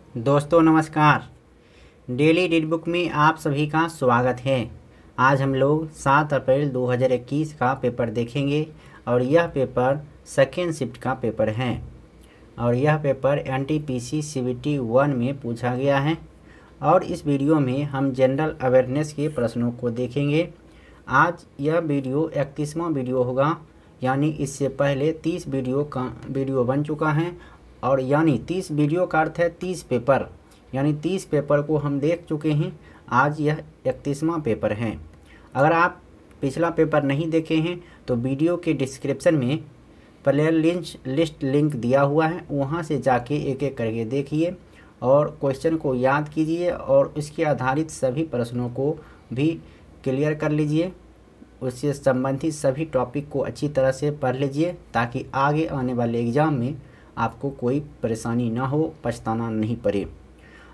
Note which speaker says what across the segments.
Speaker 1: दोस्तों नमस्कार। Daily read book में आप सभी का स्वागत है। आज हम लोग 7 अप्रैल 2021 का पेपर देखेंगे और यह पेपर सेकेंड शिफ्ट का पेपर है और यह पेपर NTPC CBT 1 में पूछा गया है। और इस वीडियो में हम जनरल अवेयरनेस के प्रश्नों को देखेंगे। आज यह वीडियो 31वां वीडियो होगा, यानी इससे पहले 30 वीडियो बन चुका है और यानी 30 वीडियो का अर्थ है 30 पेपर, यानी 30 पेपर को हम देख चुके हैं। आज यह 31वां पेपर है। अगर आप पिछला पेपर नहीं देखे हैं तो वीडियो के डिस्क्रिप्शन में प्लेयर लिस्ट लिंक दिया हुआ है, वहां से जाके एक एक करके देखिए और क्वेश्चन को याद कीजिए और उसके आधारित सभी प्रश्नों को भी क्लियर कर लीजिए। उससे संबंधित सभी टॉपिक को अच्छी तरह से पढ़ लीजिए ताकि आगे आने वाले एग्ज़ाम में आपको कोई परेशानी ना हो, पछताना नहीं पड़े।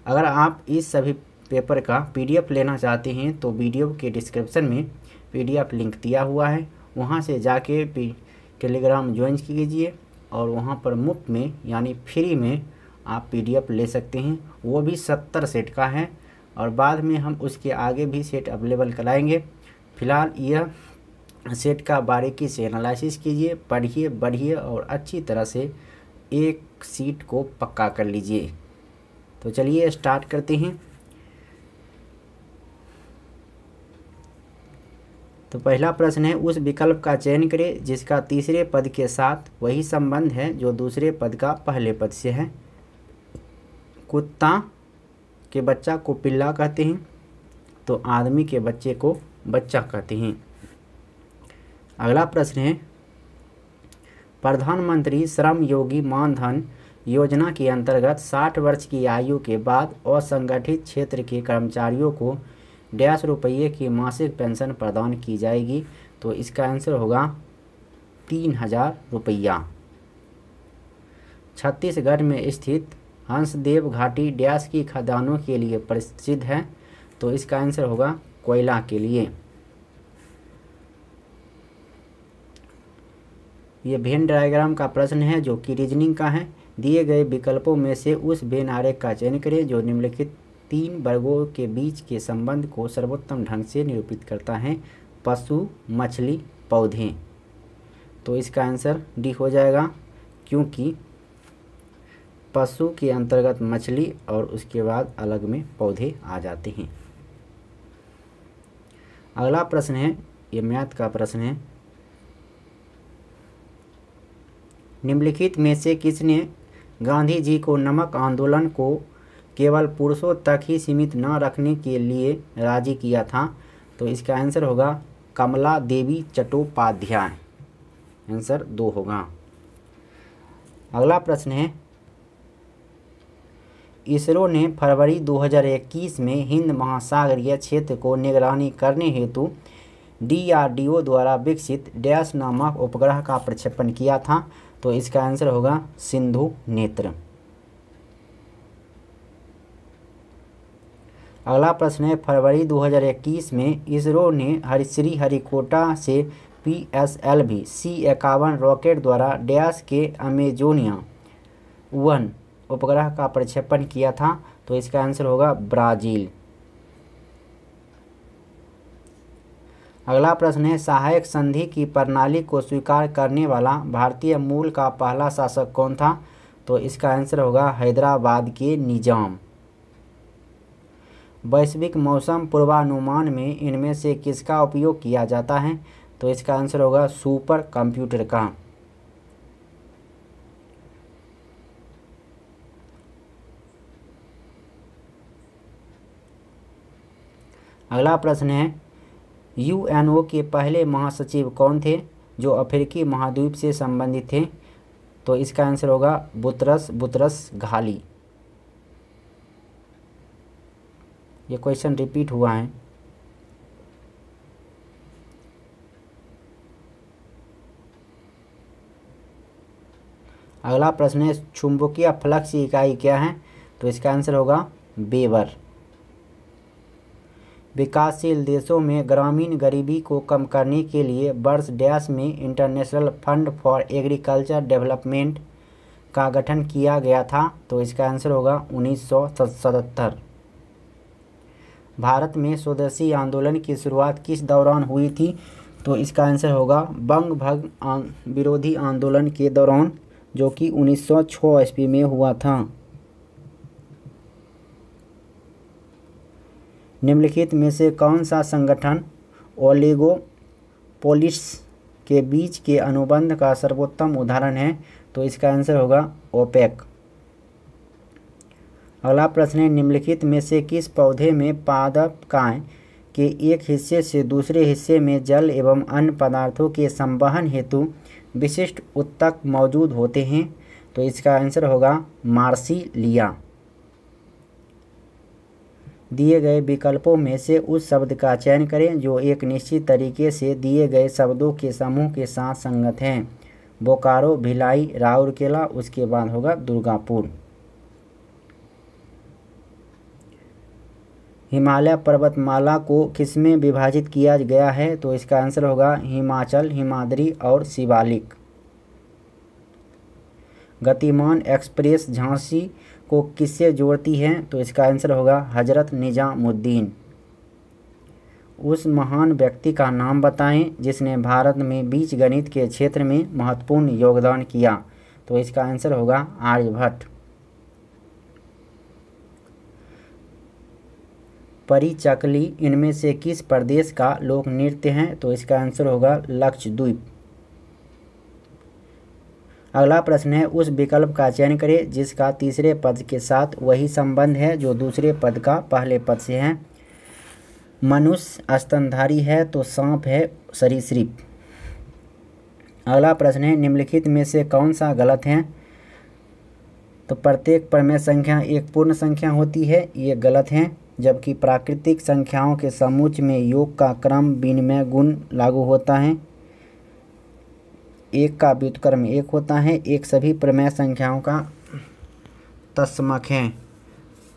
Speaker 1: अगर आप इस सभी पेपर का PDF लेना चाहते हैं तो वीडियो के डिस्क्रिप्शन में PDF लिंक दिया हुआ है, वहां से जाके टेलीग्राम ज्वाइन कीजिए और वहां पर मुफ्त में यानी फ्री में आप PDF ले सकते हैं। वो भी 70 सेट का है और बाद में हम उसके आगे भी सेट अवेलेबल कराएंगे। फिलहाल यह सेट का बारीकी से एनालिसिस कीजिए, पढ़िए बढ़िए और अच्छी तरह से एक सीट को पक्का कर लीजिए। तो चलिए स्टार्ट करते हैं। तो पहला प्रश्न है, उस विकल्प का चयन करें जिसका तीसरे पद के साथ वही संबंध है जो दूसरे पद का पहले पद से है। कुत्ता के बच्चा को पिल्ला कहते हैं तो आदमी के बच्चे को बच्चा कहते हैं। अगला प्रश्न है, प्रधानमंत्री श्रम योगी मानधन योजना के अंतर्गत 60 वर्ष की आयु के बाद असंगठित क्षेत्र के कर्मचारियों को ₹100 की मासिक पेंशन प्रदान की जाएगी। तो इसका आंसर होगा 3000 रुपया। छत्तीसगढ़ में स्थित हंसदेव घाटी डैश की खदानों के लिए प्रसिद्ध है। तो इसका आंसर होगा कोयला के लिए। ये वेन डायग्राम का प्रश्न है जो कि रीजनिंग का है। दिए गए विकल्पों में से उस वेन आरेख का चयन करें जो निम्नलिखित 3 वर्गों के बीच के संबंध को सर्वोत्तम ढंग से निरूपित करता है। पशु, मछली, पौधे। तो इसका आंसर डी हो जाएगा, क्योंकि पशु के अंतर्गत मछली और उसके बाद अलग में पौधे आ जाते हैं। अगला प्रश्न है, ये मैथ का प्रश्न है। निम्नलिखित में से किसने गांधी जी को नमक आंदोलन को केवल पुरुषों तक ही सीमित न रखने के लिए राजी किया था? तो इसका आंसर होगा कमला देवी चट्टोपाध्याय। आंसर 2 होगा। अगला प्रश्न है, इसरो ने फरवरी 2021 में हिंद महासागरीय क्षेत्र को निगरानी करने हेतु DRDO द्वारा विकसित डैश नामक उपग्रह का प्रक्षेपण किया था। तो इसका आंसर होगा सिंधु नेत्र। अगला प्रश्न है, फरवरी 2021 में इसरो ने श्रीहरिकोटा से PSLV C51 रॉकेट द्वारा डैश के अमेजोनिया 1 उपग्रह का प्रक्षेपण किया था। तो इसका आंसर होगा ब्राजील। अगला प्रश्न है, सहायक संधि की प्रणाली को स्वीकार करने वाला भारतीय मूल का पहला शासक कौन था? तो इसका आंसर होगा हैदराबाद के निजाम। वैश्विक मौसम पूर्वानुमान में इनमें से किसका उपयोग किया जाता है? तो इसका आंसर होगा सुपर कंप्यूटर का। अगला प्रश्न है, UNO के पहले महासचिव कौन थे जो अफ्रीकी महाद्वीप से संबंधित थे? तो इसका आंसर होगा बुतरस घाली। ये क्वेश्चन रिपीट हुआ है। अगला प्रश्न है, चुंबकीय फ्लक्स की इकाई क्या है? तो इसका आंसर होगा वेबर। विकासशील देशों में ग्रामीण गरीबी को कम करने के लिए वर्ष डैश में international fund for agriculture development का गठन किया गया था? तो इसका आंसर होगा 1977। भारत में स्वदेशी आंदोलन की शुरुआत किस दौरान हुई थी? तो इसका आंसर होगा बंग भंग विरोधी आंदोलन के दौरान, जो कि 1906 ईस्वी में हुआ था। निम्नलिखित में से कौन सा संगठन ओलिगोपोलिस के बीच के अनुबंध का सर्वोत्तम उदाहरण है? तो इसका आंसर होगा ओपेक। अगला प्रश्न है, निम्नलिखित में से किस पौधे में पादपकाय के एक हिस्से से दूसरे हिस्से में जल एवं अन्य पदार्थों के संवहन हेतु विशिष्ट ऊतक मौजूद होते हैं? तो इसका आंसर होगा मार्सिलिया। दिए गए विकल्पों में से उस शब्द का चयन करें जो एक निश्चित तरीके से दिए गए शब्दों के समूह के साथ संगत हैं। बोकारो, भिलाई, राउरकेला, उसके बाद होगा दुर्गापुर। हिमालय पर्वतमाला को किसमें विभाजित किया गया है? तो इसका आंसर होगा हिमाचल, हिमाद्री और शिवालिक। गतिमान एक्सप्रेस झांसी को किससे जोड़ती है? तो इसका आंसर होगा हजरत निजामुद्दीन। उस महान व्यक्ति का नाम बताएं जिसने भारत में बीजगणित के क्षेत्र में महत्वपूर्ण योगदान किया। तो इसका आंसर होगा आर्यभट्ट। परिचकली इनमें से किस प्रदेश का लोक नृत्य है? तो इसका आंसर होगा लक्षद्वीप। अगला प्रश्न है, उस विकल्प का चयन करें जिसका तीसरे पद के साथ वही संबंध है जो दूसरे पद का पहले पद से है। मनुष्य स्तनधारी है तो सांप है सरीसृप। अगला प्रश्न है, निम्नलिखित में से कौन सा गलत है? तो प्रत्येक प्रमेय संख्या एक पूर्ण संख्या होती है, ये गलत है। जबकि प्राकृतिक संख्याओं के समूच में योग का क्रम विनिमय गुण लागू होता है। एक का व्युत्क्रम एक होता है। एक सभी प्रमेय संख्याओं का तत्समक है।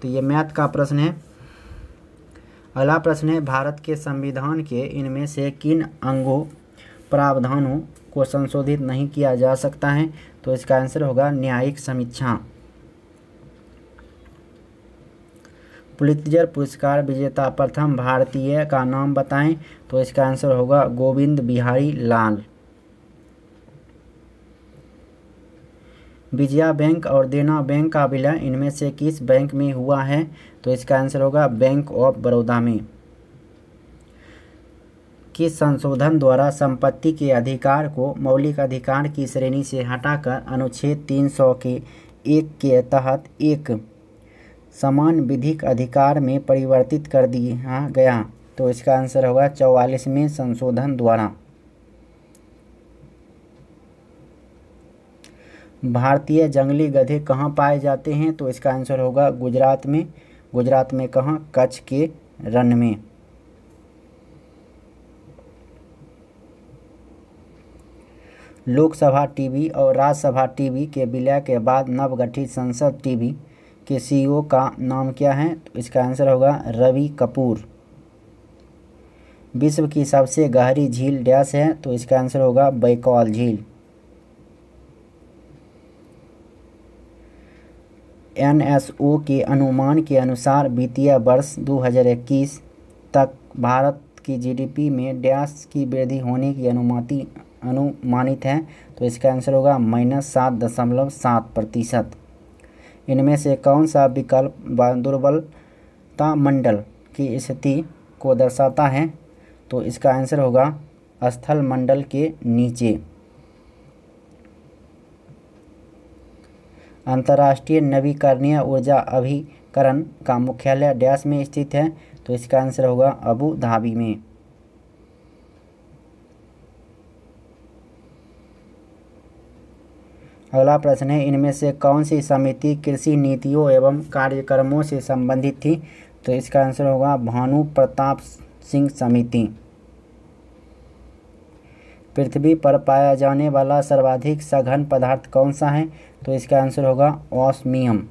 Speaker 1: तो ये मैथ का प्रश्न है। अगला प्रश्न है, भारत के संविधान के इनमें से किन अंगों प्रावधानों को संशोधित नहीं किया जा सकता है? तो इसका आंसर होगा न्यायिक समीक्षा। पुलित्जर पुरस्कार विजेता प्रथम भारतीय का नाम बताएं। तो इसका आंसर होगा गोविंद बिहारी लाल। विजया बैंक और देना बैंक का विलय इनमें से किस बैंक में हुआ है? तो इसका आंसर होगा बैंक ऑफ बड़ौदा में। किस संशोधन द्वारा संपत्ति के अधिकार को मौलिक अधिकार की श्रेणी से हटाकर अनुच्छेद 300 के 1 के तहत एक समान विधिक अधिकार में परिवर्तित कर दिया गया? तो इसका आंसर होगा 44वें संशोधन द्वारा। भारतीय जंगली गधे कहाँ पाए जाते हैं? तो इसका आंसर होगा गुजरात में। गुजरात में कहाँ? कच्छ के रण में। लोकसभा टीवी और राज्यसभा टीवी के विलय के बाद नवगठित संसद टीवी के सीईओ का नाम क्या है? तो इसका आंसर होगा रवि कपूर। विश्व की सबसे गहरी झील डैश है? तो इसका आंसर होगा बैकॉल झील। एनएसओ के अनुमान के अनुसार वित्तीय वर्ष 2021 तक भारत की जीडीपी में डैश की वृद्धि होने की अनुमानित है। तो इसका आंसर होगा -7.7%। इनमें से कौन सा विकल्प दुर्बलता मंडल की स्थिति को दर्शाता है? तो इसका आंसर होगा स्थल मंडल के नीचे। अंतर्राष्ट्रीय नवीकरणीय ऊर्जा अभिकरण का मुख्यालय डैश में स्थित है? तो इसका आंसर होगा अबू धाबी में। अगला प्रश्न है, इनमें से कौन सी समिति कृषि नीतियों एवं कार्यक्रमों से संबंधित थी? तो इसका आंसर होगा भानु प्रताप सिंह समिति। पृथ्वी पर पाया जाने वाला सर्वाधिक सघन पदार्थ कौन सा है? तो इसका आंसर होगा ऑस्मियम।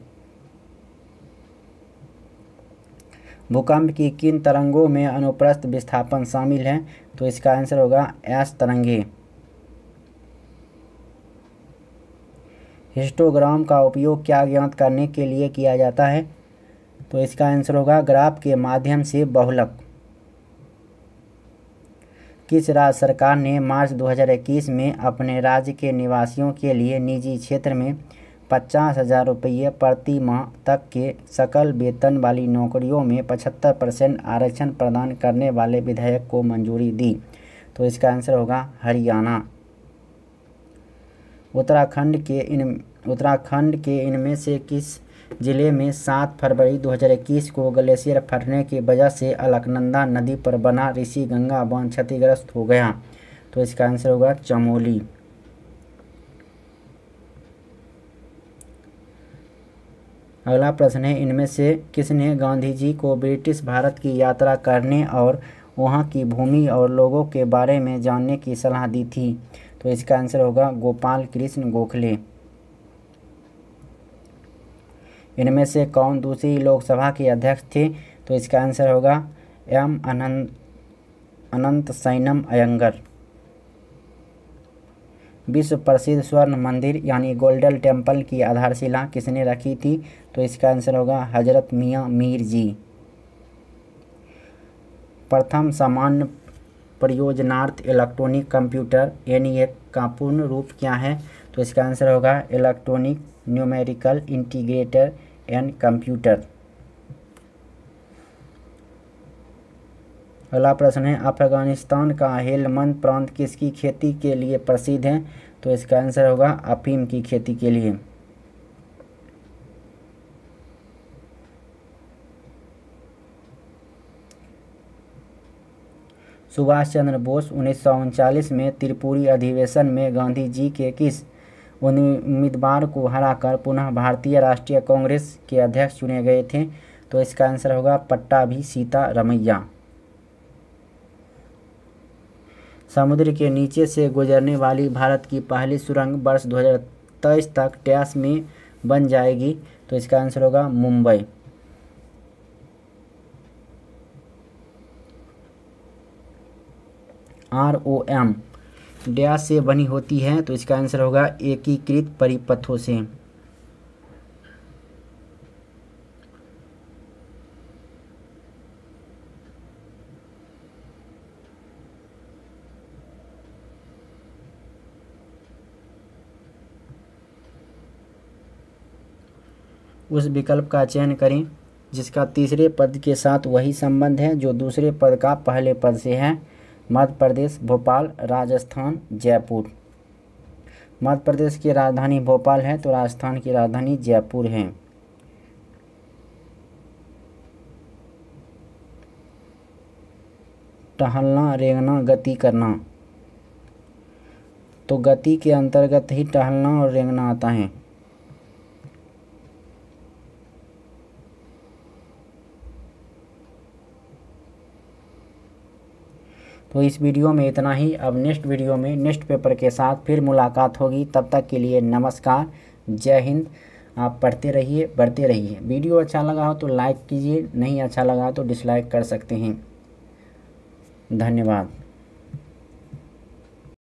Speaker 1: भूकंप की किन तरंगों में अनुप्रस्थ विस्थापन शामिल है? तो इसका आंसर होगा एस तरंगे। हिस्टोग्राम का उपयोग क्या ज्ञात करने के लिए किया जाता है? तो इसका आंसर होगा ग्राफ के माध्यम से बहुलक। किस राज्य सरकार ने मार्च 2021 में अपने राज्य के निवासियों के लिए निजी क्षेत्र में 50,000 रुपये प्रति माह तक के सकल वेतन वाली नौकरियों में 75% आरक्षण प्रदान करने वाले विधेयक को मंजूरी दी? तो इसका आंसर होगा हरियाणा। उत्तराखंड के इनमें से किस जिले में 7 फरवरी 2021 को ग्लेशियर फटने की वजह से अलकनंदा नदी पर बना ऋषि गंगा बांध क्षतिग्रस्त हो गया? तो इसका आंसर होगा चमोली। अगला प्रश्न है, इनमें से किसने गांधी जी को ब्रिटिश भारत की यात्रा करने और वहां की भूमि और लोगों के बारे में जानने की सलाह दी थी? तो इसका आंसर होगा गोपाल कृष्ण गोखले। इनमें से कौन दूसरी लोकसभा के अध्यक्ष थे? तो इसका आंसर होगा एम अनंत सैनम अयंगर। विश्व प्रसिद्ध स्वर्ण मंदिर यानी गोल्डन टेम्पल की आधारशिला किसने रखी थी? तो इसका आंसर होगा हजरत मियां मीर जी। प्रथम सामान्य परियोजनार्थ इलेक्ट्रॉनिक कंप्यूटर ENIAC का पूर्ण रूप क्या है? तो इसका आंसर होगा electronic numerical integrator and computer. अगला प्रश्न है, अफगानिस्तान का हेलमंद प्रांत किसकी खेती के लिए प्रसिद्ध है? तो इसका आंसर होगा अफीम की खेती के लिए। सुभाष चंद्र बोस 1939 में त्रिपुरी अधिवेशन में गांधी जी के किस उम्मीदवार को हराकर पुनः भारतीय राष्ट्रीय कांग्रेस के अध्यक्ष चुने गए थे? तो इसका आंसर होगा पट्टाभी सीतारमैया। समुद्र के नीचे से गुजरने वाली भारत की पहली सुरंग वर्ष 2023 तक डैश में बन जाएगी? तो इसका आंसर होगा मुंबई। ROM डैश से बनी होती है? तो इसका आंसर होगा एकीकृत परिपथों से। उस विकल्प का चयन करें जिसका तीसरे पद के साथ वही संबंध है जो दूसरे पद का पहले पद से है। मध्य प्रदेश, भोपाल, राजस्थान, जयपुर। मध्य प्रदेश की राजधानी भोपाल है तो राजस्थान की राजधानी जयपुर है। टहलना, रेंगना, गति करना। तो गति के अंतर्गत ही टहलना और रेंगना आता है। तो इस वीडियो में इतना ही। अब नेक्स्ट वीडियो में नेक्स्ट पेपर के साथ फिर मुलाकात होगी। तब तक के लिए नमस्कार, जय हिंद। आप पढ़ते रहिए, बढ़ते रहिए। वीडियो अच्छा लगा हो तो लाइक कीजिए, नहीं अच्छा लगा तो डिसलाइक कर सकते हैं। धन्यवाद।